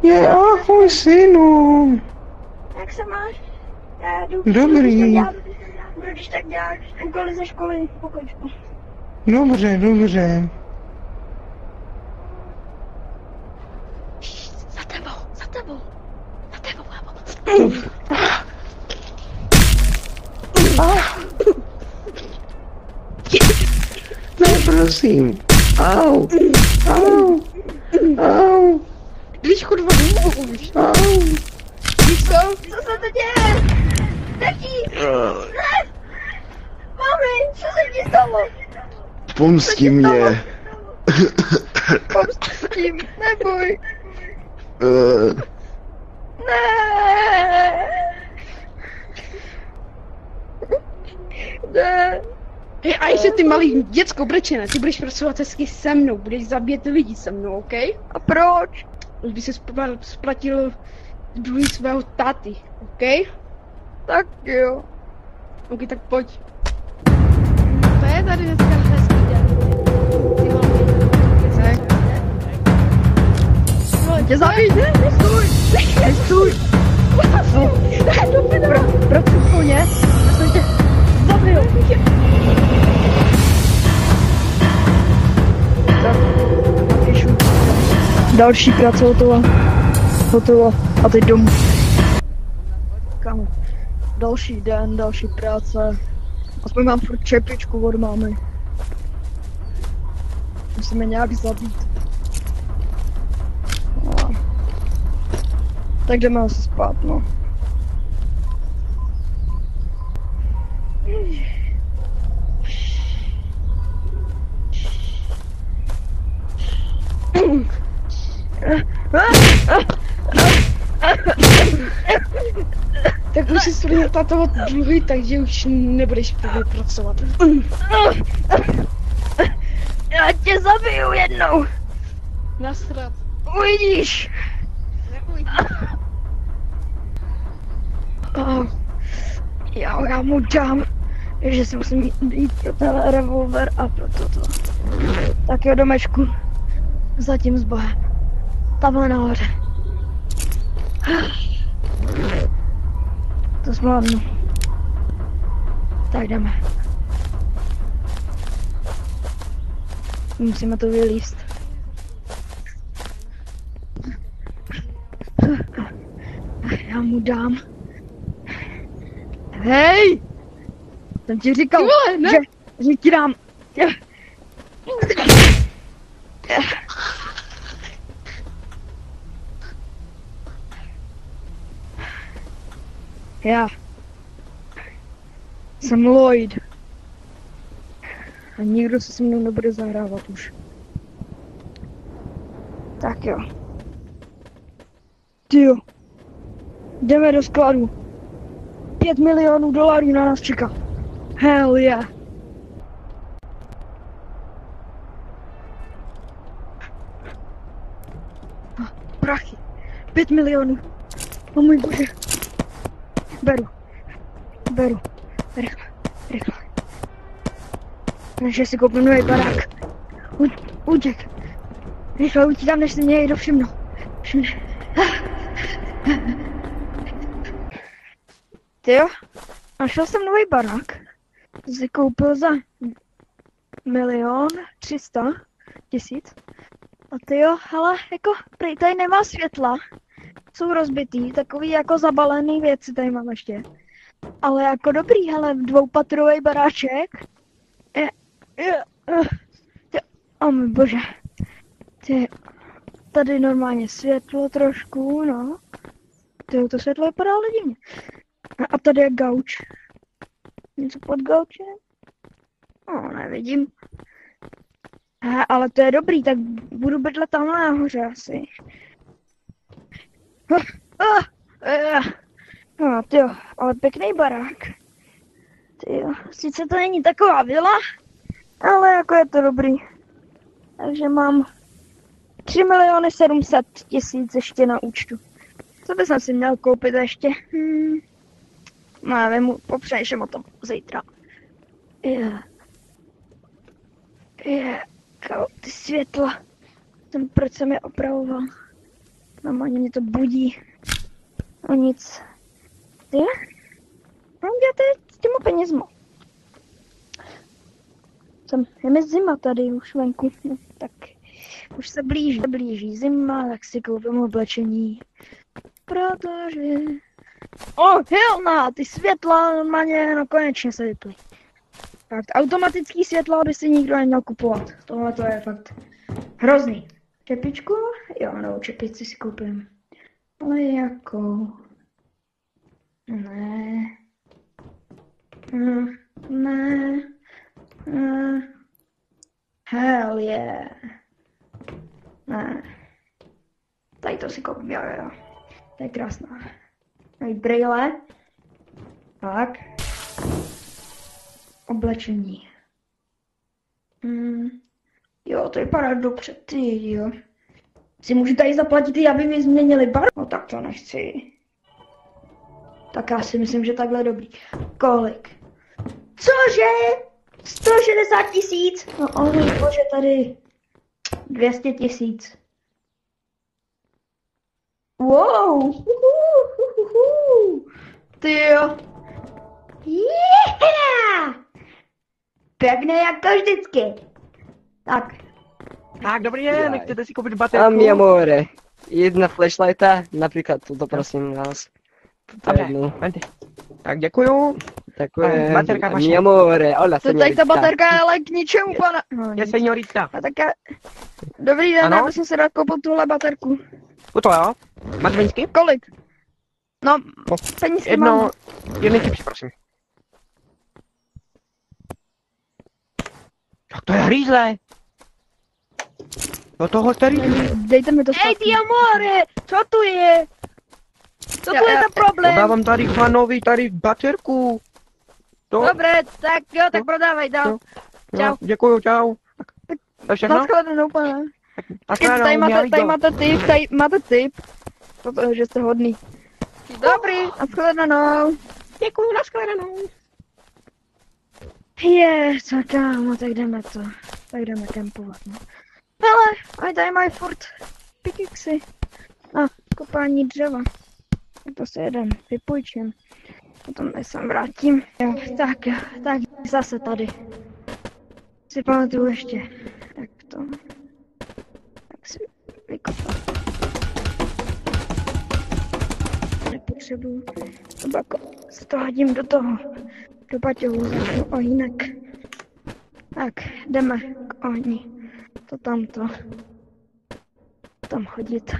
Je, ahoj, synu. Jak se máš? Já jdu. Dobrý. Budu když tak dělat úkoly ze školy, pokočku. Dobře, dobře. Za tebou, mámo. Ne, prosím. Au. Když kurva nemohu už. Au. Víš co? Co se to děje? Nechý! Ne! Mami, co se ti stalo? Pomstí mě. Pomstím, neboj. Ne. Hej, a jestli ty malý děcko brečené, ty budeš pracovat hezky se mnou, budeš zabíjet lidi se mnou, OK? A proč? Už by se splatil dluhy svého táty, OK? Tak jo. OK, tak pojď. To je tady dneska hezký den. Ty vole, Tě zabij, nestůj. Proč jsi koně? Já jsem tě zabil. Tak, napíšu. Další práce hotová. A teď domů. Kam? Další den, další práce. Aspoň mám furt čepičku od mámy. Musíme nějak zabít. No. Tak jdeme asi spát, no. tak už jsi splnil tátovo dluhy, takže už nebudeš pracovat. Já tě zabiju jednou. Nasrat. Uvidíš. Já mu dám, že si musím jít pro ten revolver a pro toto. Tak jo, domečku. Zatím s Bohem. Tamhle nahoře. To zvládnu. Tak jdeme. Musíme to vylíst. Já mu dám. Hej! Jsem ti říkal, vole, ne. že ti dám. Já jsem Lloyd. A nikdo se mnou nebude zahrávat už. Tak jo. Tyjo. Jdeme do skladu. 5 milionů dolarů na nás čeká. Hell yeah. Prachy. 5 milionů. O můj bože. Beru. Rychle. Než si koupím nový barák. Utěk. Rychle utíkám, než si mě někdo všimne. Tyjo, našel jsem nový barák. Jsi koupil za 1 300 000. A tyjo, hele, jako prý tady nemá světla. Jsou rozbitý, takový jako zabalený věci tady mám ještě. Ale jako dobrý, hele, 2patrový baráček. O můj bože. Ty, tady normálně světlo trošku, no. Tyjo, to světlo vypadá ale divně. A tady je gauč. Něco pod gaučem? No, nevidím. Ale to je dobrý, tak budu bydlet tamhle nahoře asi. No, tyjo, ale pěkný barák. Tyjo, sice to není taková vila, ale jako je to dobrý. Takže mám 3 700 000 ještě na účtu. Co bych si měl koupit ještě? No, nevím, popřemýšlím o tom zítra. Ty světla. Proč jsem je opravoval? Normálně mě to budí. O nic. Ty? No děláte s těma penězma. Je mi zima tady už venku. No, tak už se blíží zima, tak si koupím oblečení. Protože... Hilna, ty světla normálně, no konečně se vyply. Fakt, automatický světla by si nikdo neměl kupovat. Tohle to je fakt hrozný. Čepičku? Jo, no, čepici si koupím. Ale jako... Ne. Ne. Hell yeah. Ne. Tady to si koupím, jo. To je krásná. Tady brýle. Tak. Oblečení. Jo, to vypadá dobře, ty jo. Si můžu tady zaplatit i, aby mi změnili bar? No tak to nechci. Tak já si myslím, že takhle je dobrý. Kolik? Cože? 160 000? No ale bože, tady 200 000. Wow! Ty jo. Yeah! Pevné jako vždycky. Tak. Tak, dobrý den, nechcete si koupit baterku? Mi amore, jedna flashlighta, napríklad túto prosím vás. Tuto Dobre, jednu. vente. Tak, děkuju. Ďakujem. Baterka vaša. Mi amore, hola To tady ta baterka je ale k ničemu, pana. No, Je seniorita. a tak já... Dobrý den, Ano? já bych si rád koupil tuhle baterku. Tuto jo? Máš penízky? Kolik? No, No, penízky mám. Jedný chips, prosím. Tak to je hrýzle. Do toho jste rýzle. Dejte mi to zpátky. Ej, ty amore, co tu je? Co tu je za problém? Dávám tady panovi tady baterku. To, Dobré, tak jo, tak prodávej dál. Jo. Čau. jo, děkuju, čau. Tak, to je všechno? Nashledanou, pane. Nashledanou, Tady máte tip, protože jste hodný. Dobrý, nashledanou. Děkuju, nashledanou. Co kámo, tak jdeme to. Tak jdeme kempovat, no. Hele, a tady mají furt pickaxy. A kopání dřeva. To si jeden vypůjčím. Potom se vrátím. Jo, tak zase tady. Si pamatuju ještě. Tak to. Tak si vykopám. Nepotřebuju. Tobako, se to hodím do toho. Do baťohu začnu ohýnek. Tak, jdeme k ohni. To tamto. Tam chodit.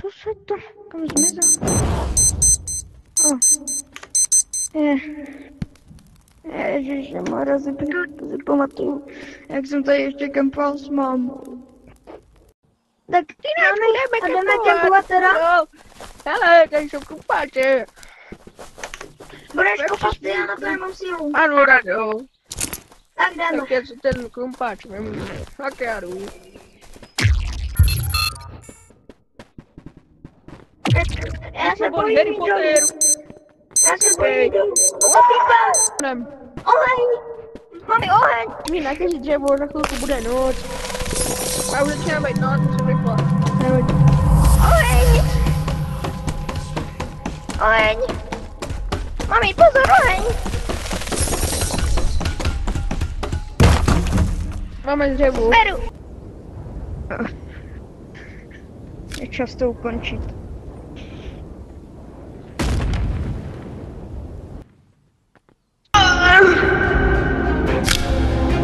Co se to? Kam zmizel? Ježišmarja, si pamatuju, jak jsem tady ještě kempal s mámou. Tak ty jdeme kempovat teda? Hele, tady jsou kumpáče. Budeš kopat ty, já na to nemám sílu. Ano, rado. Tak jdeme. Tak já si ten kumpáč nemůžu. Tak já jdu. Já se Harry bojím jít dolů. Potter. Já se bojím jít dolů. Jdem. Oheň! Mami, oheň! Mi natěžit dřevo, za chvilku bude noc. A už začíná být noc, musím rychle. Nevadí. Oheň! Oheň! Mami, pozor, oheň! Máme dřevo. Beru! Je čas to ukončit.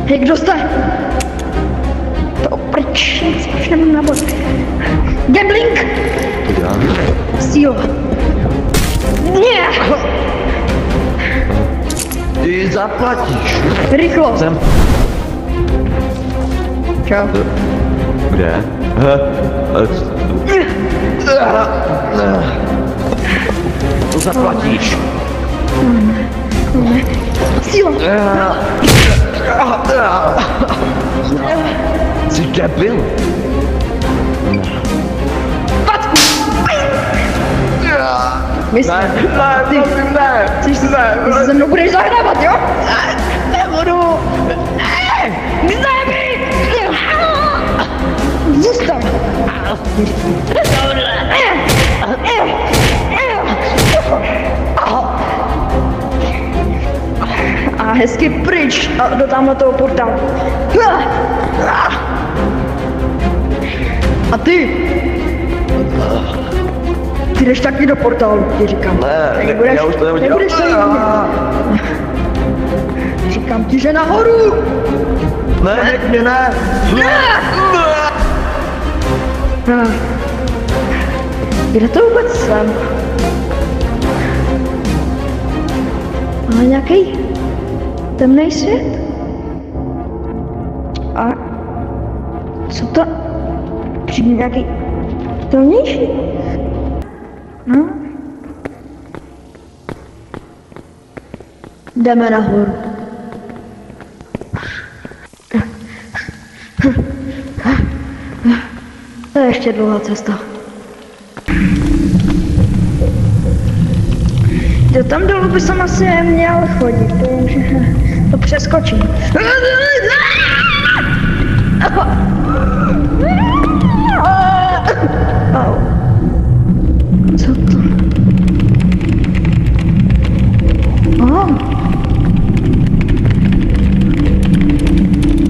Hej, kdo jste? To pryč, už nemám náboj. Gambling! Síla. Ne! Ty zaplatíš. Rychlo! Jsem. Čau. Kde? To zaplatíš. Síla! Jsi debil. Myslíš? Ty se mnou budeš zahrávat, jo? Nebudu! K zemi! Zůstaň! A hezky pryč a do tamhle toho portálu. A ty! Ty jdeš taky do portálu, ti říkám. Ne, Nebudeš- já už to neudělám. nebudeš se říkám ti, že nahoru! Ne, nech mě ne. Kde to vůbec jsem? Ale nějaký temný svět? A co to? Přijde nějaký temnější? No. Jdeme nahoru. To je ještě dlouhá cesta. Jo, tam dolů by jsem asi neměl chodit, to přeskočím. Au. Co to?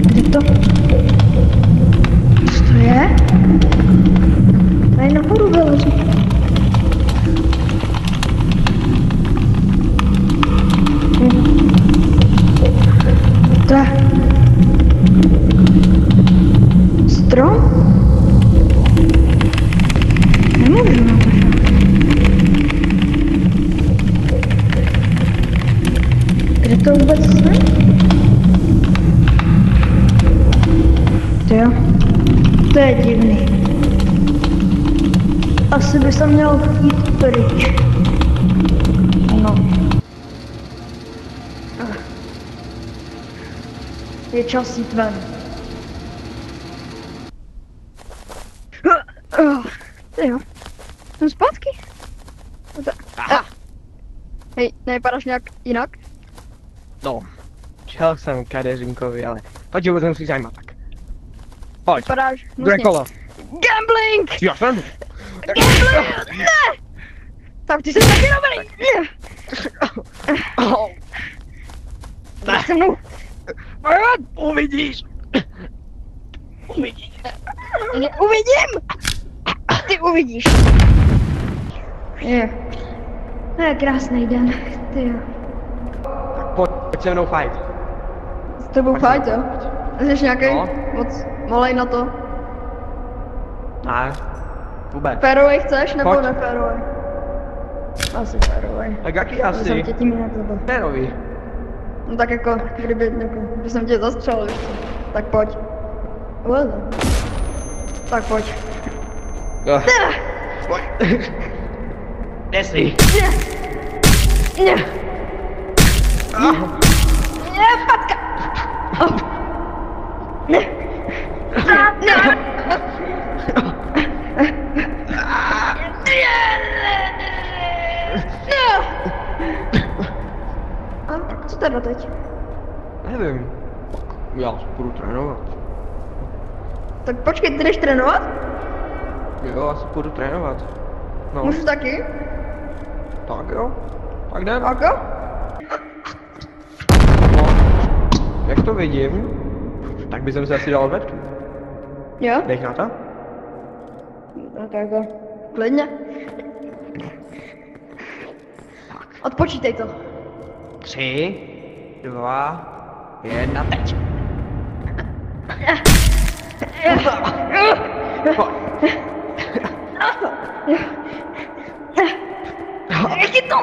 Kde to? Co to je? Tady nahoru vylezu. To je strom? Nemůžu na to šát. Kde to vůbec jsem? Jo, to je divný. Asi by se měl jít pryč. No. Je čas jít ven. Jo. Jsem zpátky. Hej, nevypadáš nějak jinak? No, čel jsem kadeřinkovi, ale to tě vůbec nemusí zajímat tak. Pojď, Vypadáš druhé hnusně. kolo. Gambling! Já jsem. Gambling! Ne! Tak ty jsi taky dobrý! Ne! Se mnou! Uvidíš. Uvidíš. Uvidím! Ty uvidíš! Je. To je krásný den, ty jo. Pojď se mnou fight. S tebou fajt, jo? Jsi nějaký No. moc malej na to? Ne, vůbec. Férovej chceš, nebo Pojď. neférovej? Asi férovej. Tak jaký Já asi? jsem tě tím jinak zabil. Férový. No tak jako, kdyby jsem tě zastřelil, víš co? Tak pojď. Tak pojď. Pojď. Nesli. Ne! Ne, patka! Oh. Ne! Ne! A co teda teď? Nevím. Já budu trénovat. Tak počkej, ty jdeš trénovat? Jo, asi budu trénovat. No, Můžu taky? tak jo. Tak jdem. Tak jo? No, jak to vidím, tak bych se asi dal odvedku. Jo? Jdeš na to? No tak jo. Klidně. Odpočítej to. 3, 2, 1, teď. Pojď. Ještě to!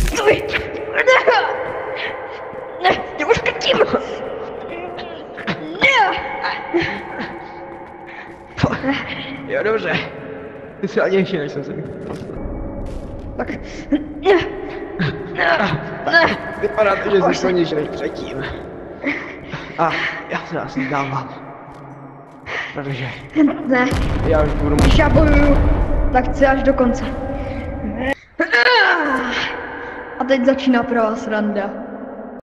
Stůj! Ne, já už krtím! Jo, dobře. Ty jsi silnější, než jsem si myslel. Tak. Vypadá to, že jsi silnější než předtím. A já se asi dávám. Protože Ne, já už budu když já bojuju, tak chci až do konce. A teď začíná pravá sranda.